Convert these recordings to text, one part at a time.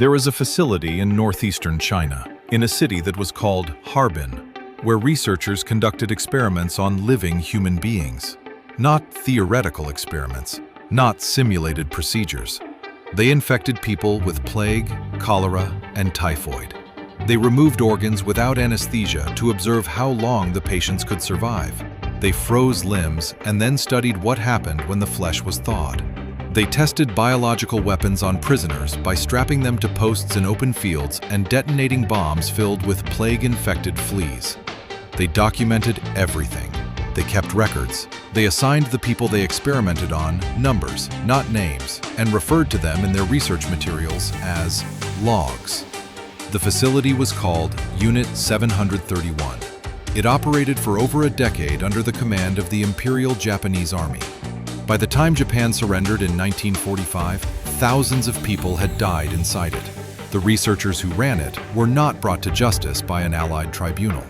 There was a facility in northeastern China, in a city that was called Harbin, where researchers conducted experiments on living human beings. Not theoretical experiments, not simulated procedures. They infected people with plague, cholera, and typhoid. They removed organs without anesthesia to observe how long the patients could survive. They froze limbs and then studied what happened when the flesh was thawed. They tested biological weapons on prisoners by strapping them to posts in open fields and detonating bombs filled with plague-infected fleas. They documented everything. They kept records. They assigned the people they experimented on numbers, not names, and referred to them in their research materials as logs. The facility was called Unit 731. It operated for over a decade under the command of the Imperial Japanese Army. By the time Japan surrendered in 1945, thousands of people had died inside it. The researchers who ran it were not brought to justice by an Allied tribunal.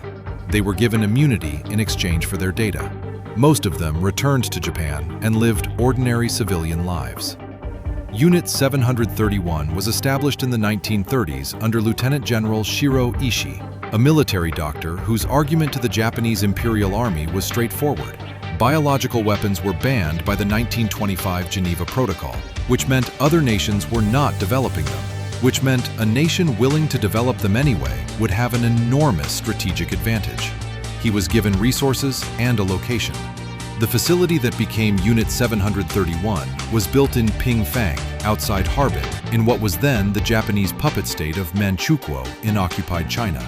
They were given immunity in exchange for their data. Most of them returned to Japan and lived ordinary civilian lives. Unit 731 was established in the 1930s under Lieutenant General Shiro Ishii, a military doctor whose argument to the Japanese Imperial Army was straightforward. Biological weapons were banned by the 1925 Geneva Protocol, which meant other nations were not developing them, which meant a nation willing to develop them anyway would have an enormous strategic advantage. He was given resources and a location. The facility that became Unit 731 was built in Pingfang, outside Harbin, in what was then the Japanese puppet state of Manchukuo in occupied China.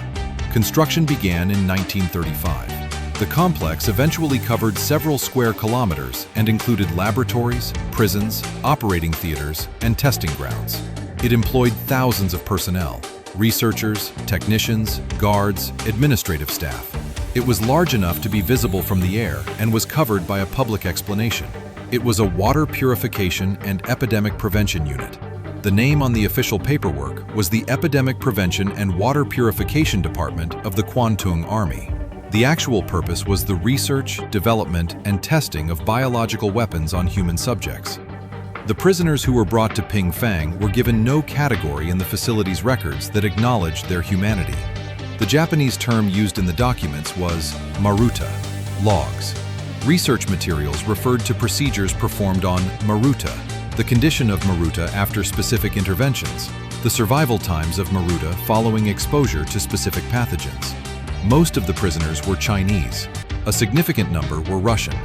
Construction began in 1935. The complex eventually covered several square kilometers and included laboratories, prisons, operating theaters, and testing grounds. It employed thousands of personnel, researchers, technicians, guards, administrative staff. It was large enough to be visible from the air and was covered by a public explanation. It was a water purification and epidemic prevention unit. The name on the official paperwork was the Epidemic Prevention and Water Purification Department of the Kwantung Army. The actual purpose was the research, development, and testing of biological weapons on human subjects. The prisoners who were brought to Pingfang were given no category in the facility's records that acknowledged their humanity. The Japanese term used in the documents was maruta, logs. Research materials referred to procedures performed on maruta, the condition of maruta after specific interventions, the survival times of maruta following exposure to specific pathogens. Most of the prisoners were Chinese. A significant number were Russian.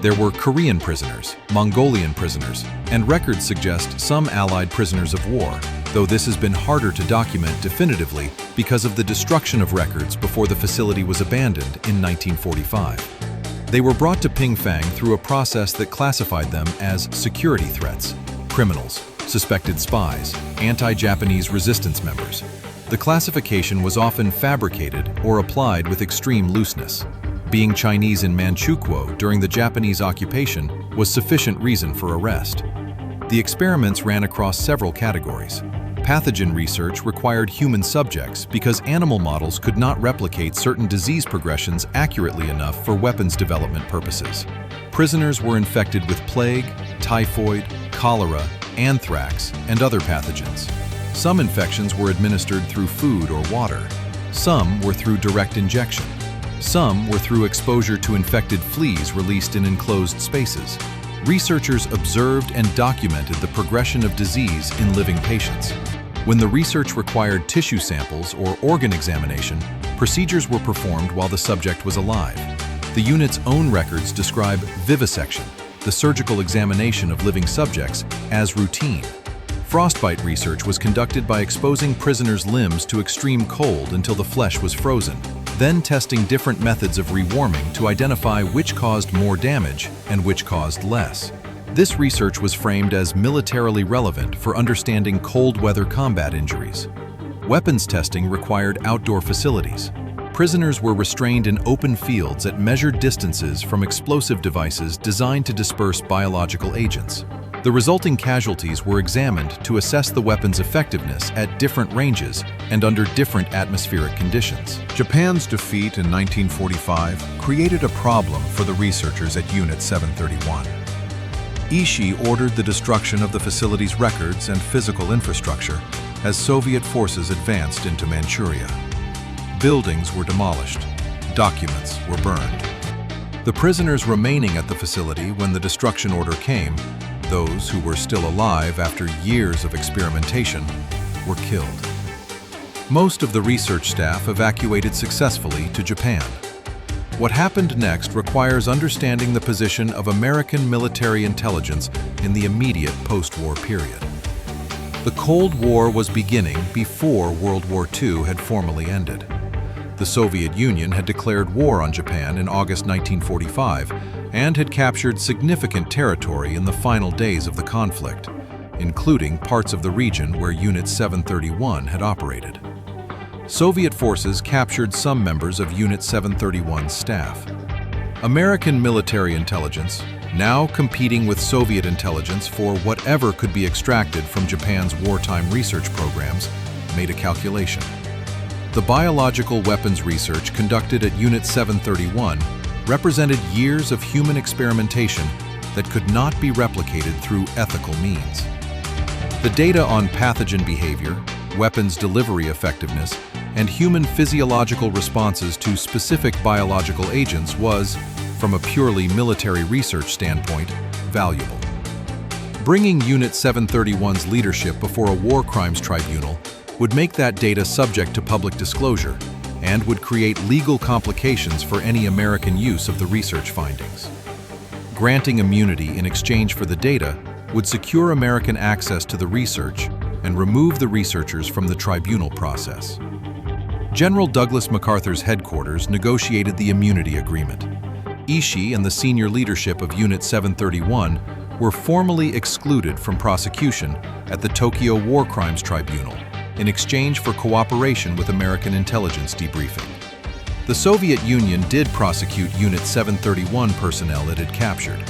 There were Korean prisoners, Mongolian prisoners, and records suggest some Allied prisoners of war, though this has been harder to document definitively because of the destruction of records before the facility was abandoned in 1945. They were brought to Pingfang through a process that classified them as security threats, criminals, suspected spies, anti-Japanese resistance members. The classification was often fabricated or applied with extreme looseness. Being Chinese in Manchukuo during the Japanese occupation was sufficient reason for arrest. The experiments ran across several categories. Pathogen research required human subjects because animal models could not replicate certain disease progressions accurately enough for weapons development purposes. Prisoners were infected with plague, typhoid, cholera, anthrax, and other pathogens. Some infections were administered through food or water. Some were through direct injection. Some were through exposure to infected fleas released in enclosed spaces. Researchers observed and documented the progression of disease in living patients. When the research required tissue samples or organ examination, procedures were performed while the subject was alive. The unit's own records describe vivisection, the surgical examination of living subjects, as routine. Frostbite research was conducted by exposing prisoners' limbs to extreme cold until the flesh was frozen, then testing different methods of rewarming to identify which caused more damage and which caused less. This research was framed as militarily relevant for understanding cold weather combat injuries. Weapons testing required outdoor facilities. Prisoners were restrained in open fields at measured distances from explosive devices designed to disperse biological agents. The resulting casualties were examined to assess the weapon's effectiveness at different ranges and under different atmospheric conditions. Japan's defeat in 1945 created a problem for the researchers at Unit 731. Ishii ordered the destruction of the facility's records and physical infrastructure, as Soviet forces advanced into Manchuria. Buildings were demolished. Documents were burned. The prisoners remaining at the facility when the destruction order came, those who were still alive after years of experimentation, were killed. Most of the research staff evacuated successfully to Japan. What happened next requires understanding the position of American military intelligence in the immediate post-war period. The Cold War was beginning before World War II had formally ended. The Soviet Union had declared war on Japan in August 1945 and had captured significant territory in the final days of the conflict, including parts of the region where Unit 731 had operated. Soviet forces captured some members of Unit 731's staff. American military intelligence, now competing with Soviet intelligence for whatever could be extracted from Japan's wartime research programs, made a calculation. The biological weapons research conducted at Unit 731 represented years of human experimentation that could not be replicated through ethical means. The data on pathogen behavior, weapons delivery effectiveness, and human physiological responses to specific biological agents was, from a purely military research standpoint, valuable. Bringing Unit 731's leadership before a war crimes tribunal would make that data subject to public disclosure and would create legal complications for any American use of the research findings. Granting immunity in exchange for the data would secure American access to the research and remove the researchers from the tribunal process. General Douglas MacArthur's headquarters negotiated the immunity agreement. Ishii and the senior leadership of Unit 731 were formally excluded from prosecution at the Tokyo War Crimes Tribunal in exchange for cooperation with American intelligence debriefing. The Soviet Union did prosecute Unit 731 personnel it had captured.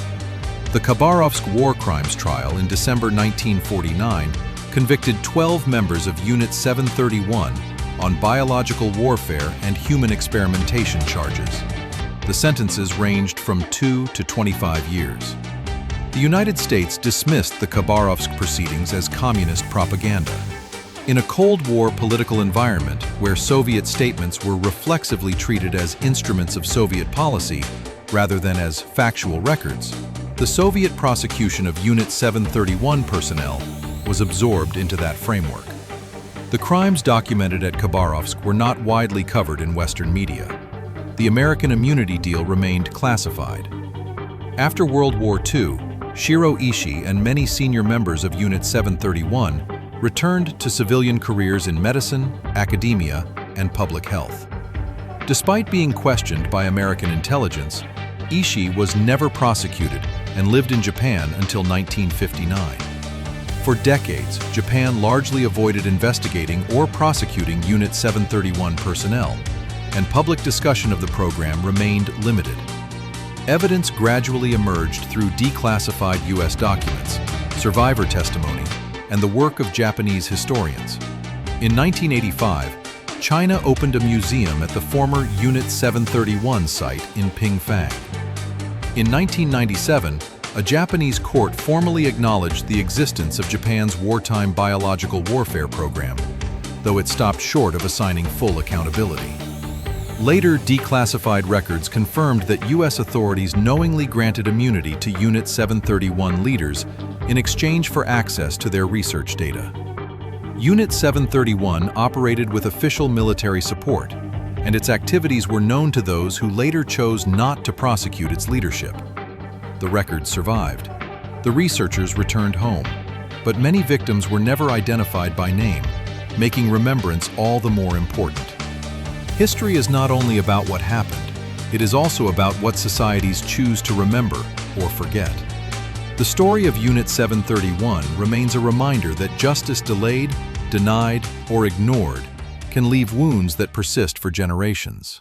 The Khabarovsk war crimes trial in December 1949 convicted 12 members of Unit 731 on biological warfare and human experimentation charges. The sentences ranged from 2 to 25 years. The United States dismissed the Khabarovsk proceedings as communist propaganda. In a Cold War political environment where Soviet statements were reflexively treated as instruments of Soviet policy rather than as factual records, the Soviet prosecution of Unit 731 personnel was absorbed into that framework. The crimes documented at Khabarovsk were not widely covered in Western media. The American immunity deal remained classified. After World War II, Shiro Ishii and many senior members of Unit 731 returned to civilian careers in medicine, academia, and public health. Despite being questioned by American intelligence, Ishii was never prosecuted and lived in Japan until 1959. For decades, Japan largely avoided investigating or prosecuting Unit 731 personnel, and public discussion of the program remained limited. Evidence gradually emerged through declassified U.S. documents, survivor testimony, and the work of Japanese historians. In 1985, China opened a museum at the former Unit 731 site in Pingfang. In 1997, a Japanese court formally acknowledged the existence of Japan's wartime biological warfare program, though it stopped short of assigning full accountability. Later declassified records confirmed that U.S. authorities knowingly granted immunity to Unit 731 leaders in exchange for access to their research data. Unit 731 operated with official military support, and its activities were known to those who later chose not to prosecute its leadership. The records survived. The researchers returned home, but many victims were never identified by name, making remembrance all the more important. History is not only about what happened, it is also about what societies choose to remember or forget. The story of Unit 731 remains a reminder that justice delayed, denied, or ignored can leave wounds that persist for generations.